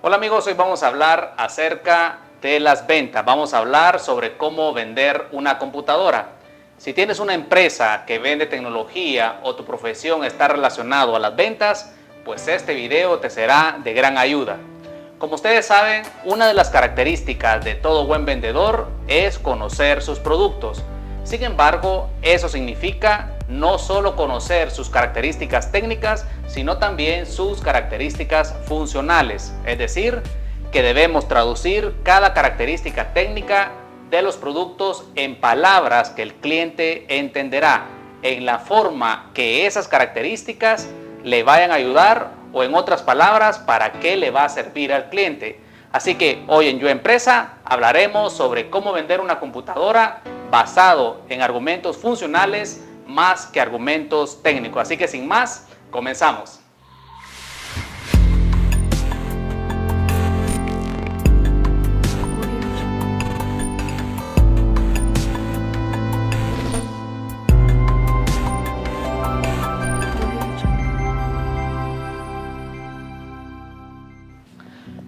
Hola amigos, hoy vamos a hablar acerca de las ventas. Vamos a hablar sobre cómo vender una computadora. Si tienes una empresa que vende tecnología o tu profesión está relacionado a las ventas, pues este video te será de gran ayuda. Como ustedes saben, una de las características de todo buen vendedor es conocer sus productos. Sin embargo, eso significa no solo conocer sus características técnicas, sino también sus características funcionales. Es decir, que debemos traducir cada característica técnica de los productos en palabras que el cliente entenderá, en la forma que esas características le vayan a ayudar o en otras palabras, para qué le va a servir al cliente. Así que hoy en Yo Empresa hablaremos sobre cómo vender una computadora basado en argumentos funcionales más que argumentos técnicos. Así que sin más, comenzamos.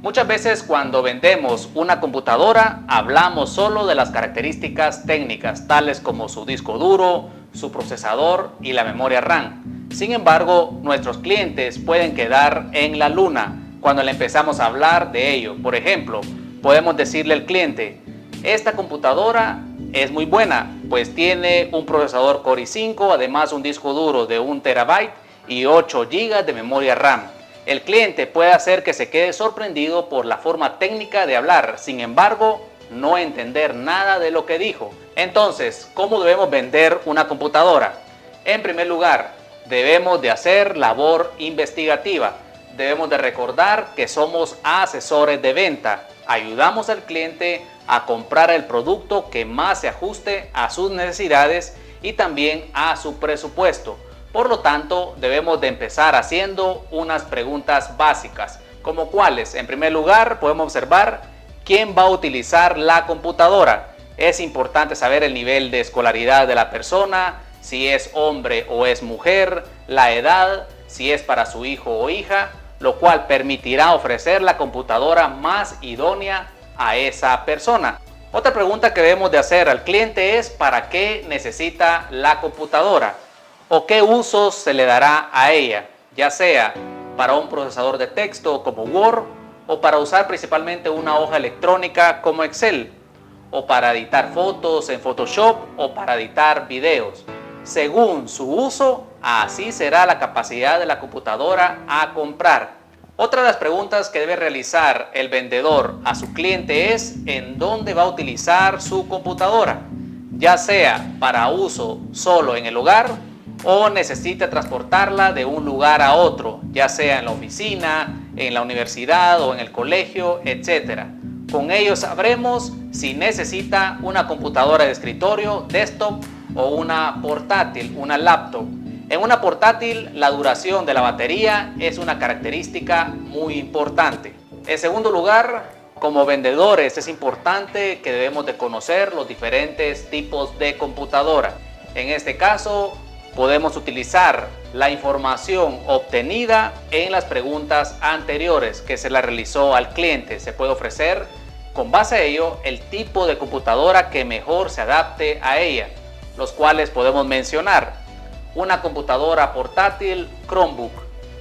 Muchas veces cuando vendemos una computadora hablamos solo de las características técnicas, tales como su disco duro, su procesador y la memoria RAM. Sin embargo, nuestros clientes pueden quedar en la luna cuando le empezamos a hablar de ello. Por ejemplo, podemos decirle al cliente: esta computadora es muy buena, pues tiene un procesador Core i5, además un disco duro de 1 TB y 8 GB de memoria RAM. El cliente puede hacer que se quede sorprendido por la forma técnica de hablar, sin embargo, no entender nada de lo que dijo. Entonces, ¿cómo debemos vender una computadora? En primer lugar, debemos de hacer labor investigativa. Debemos de recordar que somos asesores de venta. Ayudamos al cliente a comprar el producto que más se ajuste a sus necesidades y también a su presupuesto. Por lo tanto, debemos de empezar haciendo unas preguntas básicas, como cuáles. En primer lugar, podemos observar quién va a utilizar la computadora. Es importante saber el nivel de escolaridad de la persona, si es hombre o es mujer, la edad, si es para su hijo o hija, lo cual permitirá ofrecer la computadora más idónea a esa persona. Otra pregunta que debemos de hacer al cliente es: ¿para qué necesita la computadora? ¿O qué usos se le dará a ella? Ya sea para un procesador de texto como Word, o para usar principalmente una hoja electrónica como Excel, o para editar fotos en Photoshop, o para editar videos. Según su uso, así será la capacidad de la computadora a comprar. Otra de las preguntas que debe realizar el vendedor a su cliente es: ¿en dónde va a utilizar su computadora? Ya sea para uso solo en el hogar, o necesita transportarla de un lugar a otro, ya sea en la oficina, en la universidad o en el colegio, etc. Con ello sabremos si necesita una computadora de escritorio, desktop o una portátil, una laptop. En una portátil, la duración de la batería es una característica muy importante. En segundo lugar, como vendedores es importante que debemos de conocer los diferentes tipos de computadora. En este caso, podemos utilizar la información obtenida en las preguntas anteriores que se la realizó al cliente. Se puede ofrecer, con base a ello, el tipo de computadora que mejor se adapte a ella, los cuales podemos mencionar: una computadora portátil Chromebook.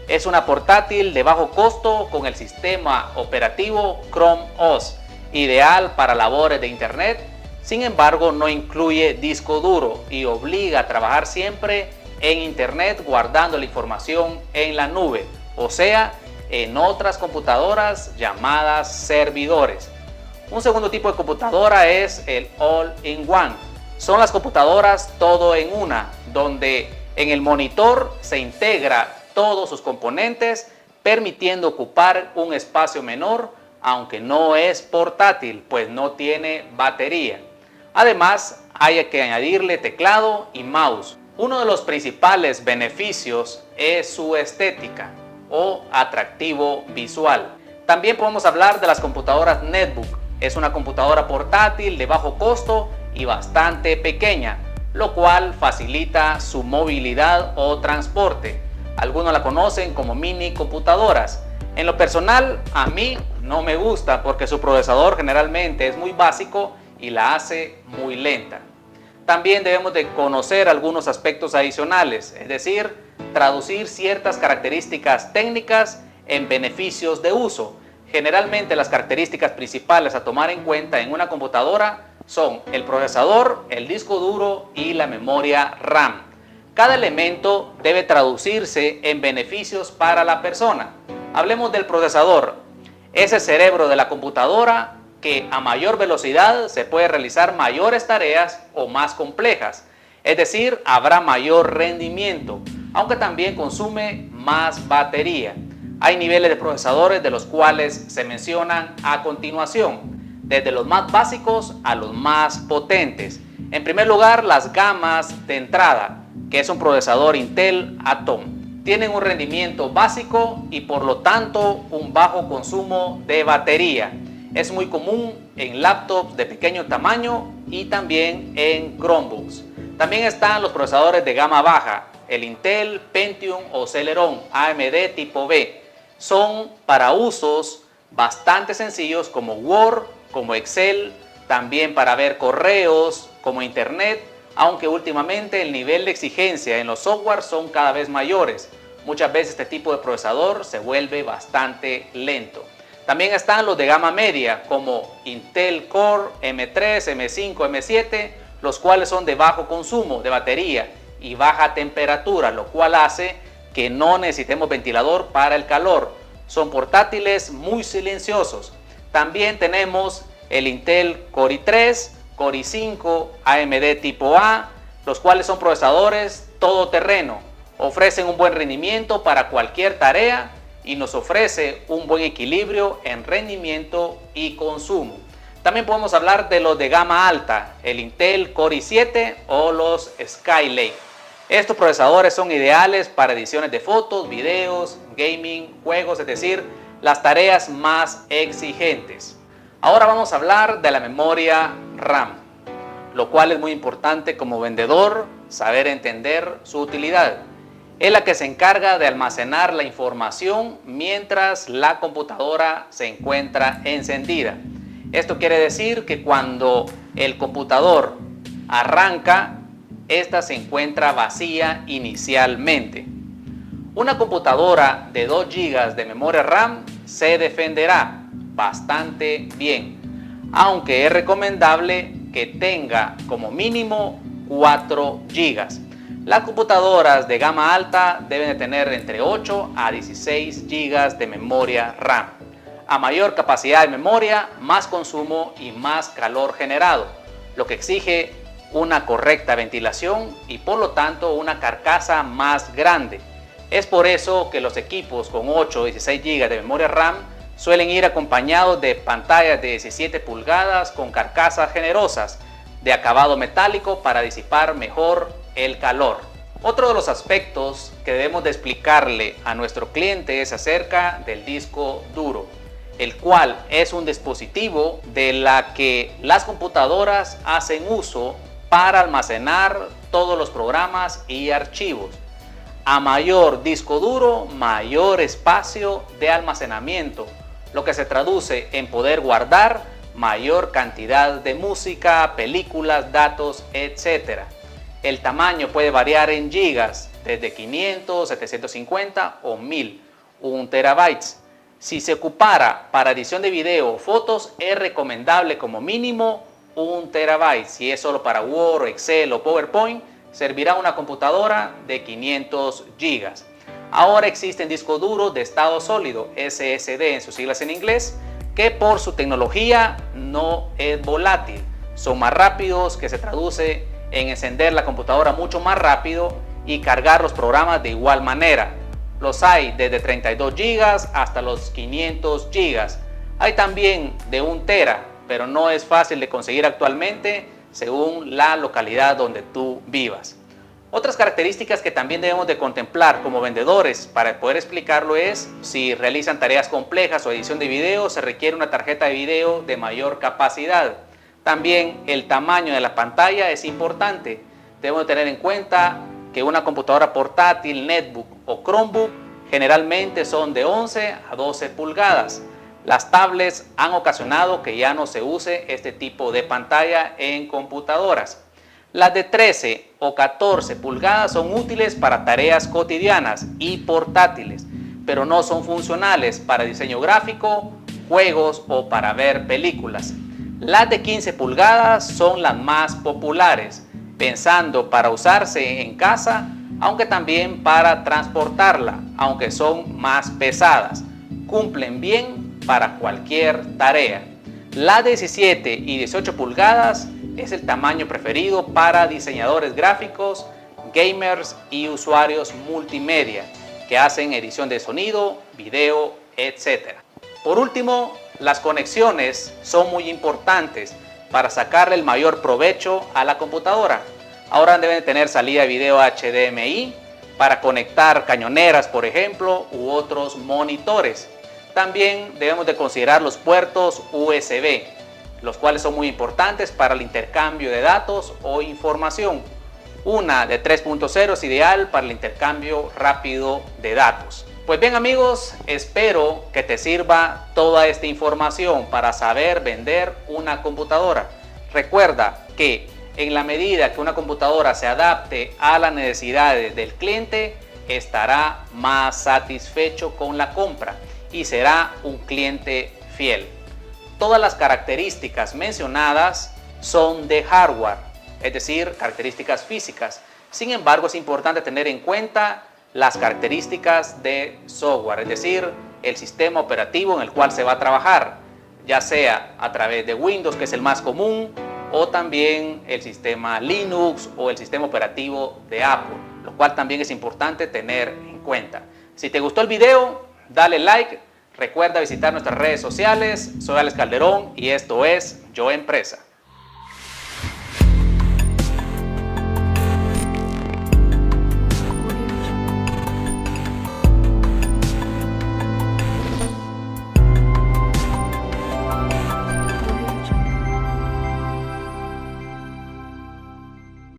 Es una portátil de bajo costo con el sistema operativo Chrome OS, ideal para labores de internet. Sin embargo, no incluye disco duro y obliga a trabajar siempre en internet guardando la información en la nube, o sea, en otras computadoras llamadas servidores. Un segundo tipo de computadora es el All-in-One. Son las computadoras todo en una, donde en el monitor se integra todos sus componentes, permitiendo ocupar un espacio menor, aunque no es portátil, pues no tiene batería. Además, hay que añadirle teclado y mouse. Uno de los principales beneficios es su estética o atractivo visual. También podemos hablar de las computadoras netbook. Es una computadora portátil de bajo costo y bastante pequeña, lo cual facilita su movilidad o transporte. Algunos la conocen como mini computadoras. En lo personal, a mí no me gusta porque su procesador generalmente es muy básico y la hace muy lenta. También debemos de conocer algunos aspectos adicionales, es decir, traducir ciertas características técnicas en beneficios de uso. Generalmente las características principales a tomar en cuenta en una computadora son el procesador, el disco duro y la memoria RAM. Cada elemento debe traducirse en beneficios para la persona. Hablemos del procesador, ese cerebro de la computadora que a mayor velocidad se puede realizar mayores tareas o más complejas, es decir, habrá mayor rendimiento, aunque también consume más batería. Hay niveles de procesadores de los cuales se mencionan a continuación, desde los más básicos a los más potentes. En primer lugar, las gamas de entrada, que es un procesador Intel Atom. Tienen un rendimiento básico y por lo tanto un bajo consumo de batería. Es muy común en laptops de pequeño tamaño y también en Chromebooks. También están los procesadores de gama baja, el Intel Pentium o Celeron AMD tipo B. Son para usos bastante sencillos como Word, como Excel, también para ver correos, como Internet, aunque últimamente el nivel de exigencia en los software son cada vez mayores. Muchas veces este tipo de procesador se vuelve bastante lento. También están los de gama media como Intel Core M3, M5, M7, los cuales son de bajo consumo de batería y baja temperatura, lo cual hace que no necesitemos ventilador para el calor. Son portátiles muy silenciosos. También tenemos el Intel Core i3, Core i5, AMD tipo A, los cuales son procesadores todoterreno. Ofrecen un buen rendimiento para cualquier tarea y nos ofrece un buen equilibrio en rendimiento y consumo. También podemos hablar de los de gama alta, el Intel Core i7 o los Skylake. Estos procesadores son ideales para ediciones de fotos, videos, gaming, juegos, es decir, las tareas más exigentes. Ahora vamos a hablar de la memoria RAM, lo cual es muy importante como vendedor saber entender su utilidad. Es la que se encarga de almacenar la información mientras la computadora se encuentra encendida. Esto quiere decir que cuando el computador arranca, esta se encuentra vacía inicialmente. Una computadora de 2 GB de memoria RAM se defenderá bastante bien, aunque es recomendable que tenga como mínimo 4 GB. Las computadoras de gama alta deben de tener entre 8 a 16 GB de memoria RAM. A mayor capacidad de memoria, más consumo y más calor generado, lo que exige una correcta ventilación y por lo tanto una carcasa más grande. Es por eso que los equipos con 8 o 16 GB de memoria RAM suelen ir acompañados de pantallas de 17 pulgadas con carcasas generosas de acabado metálico para disipar mejor el calor. Otro de los aspectos que debemos de explicarle a nuestro cliente es acerca del disco duro, el cual es un dispositivo de la que las computadoras hacen uso para almacenar todos los programas y archivos. A mayor disco duro, mayor espacio de almacenamiento, lo que se traduce en poder guardar mayor cantidad de música, películas, datos, etc. El tamaño puede variar en gigas, desde 500, 750 o 1000, 1 terabytes. Si se ocupara para edición de video o fotos, es recomendable como mínimo 1 terabyte. Si es solo para Word, Excel o PowerPoint, servirá una computadora de 500 gigas. Ahora existen discos duros de estado sólido, SSD en sus siglas en inglés, que por su tecnología no es volátil. Son más rápidos, que se traduce en encender la computadora mucho más rápido y cargar los programas de igual manera. Los hay desde 32 GB hasta los 500 GB. Hay también de 1 tera, pero no es fácil de conseguir actualmente según la localidad donde tú vivas. Otras características que también debemos de contemplar como vendedores para poder explicarlo es si realizan tareas complejas o edición de video, se requiere una tarjeta de video de mayor capacidad. También el tamaño de la pantalla es importante. Debemos tener en cuenta que una computadora portátil, netbook o Chromebook Generalmente son de 11 a 12 pulgadas. Las tablets han ocasionado que ya no se use este tipo de pantalla en computadoras. Las de 13 o 14 pulgadas son útiles para tareas cotidianas y portátiles, pero no son funcionales para diseño gráfico, juegos o para ver películas. Las de 15 pulgadas son las más populares, pensando para usarse en casa, aunque también para transportarla, aunque son más pesadas. Cumplen bien para cualquier tarea. Las 17 y 18 pulgadas es el tamaño preferido para diseñadores gráficos, gamers y usuarios multimedia que hacen edición de sonido, video, etc. Por último, las conexiones son muy importantes para sacarle el mayor provecho a la computadora. Ahora deben tener salida de video HDMI para conectar cañoneras, por ejemplo, u otros monitores. También debemos de considerar los puertos USB, los cuales son muy importantes para el intercambio de datos o información. Una de 3.0 es ideal para el intercambio rápido de datos. Pues bien amigos, espero que te sirva toda esta información para saber vender una computadora. Recuerda que en la medida que una computadora se adapte a las necesidades del cliente, estará más satisfecho con la compra y será un cliente fiel. Todas las características mencionadas son de hardware, es decir, características físicas. Sin embargo, es importante tener en cuenta las características de software, es decir, el sistema operativo en el cual se va a trabajar, ya sea a través de Windows, que es el más común, o también el sistema Linux o el sistema operativo de Apple, lo cual también es importante tener en cuenta. Si te gustó el video, dale like, recuerda visitar nuestras redes sociales. Soy Alex Calderón y esto es Yo Empresa.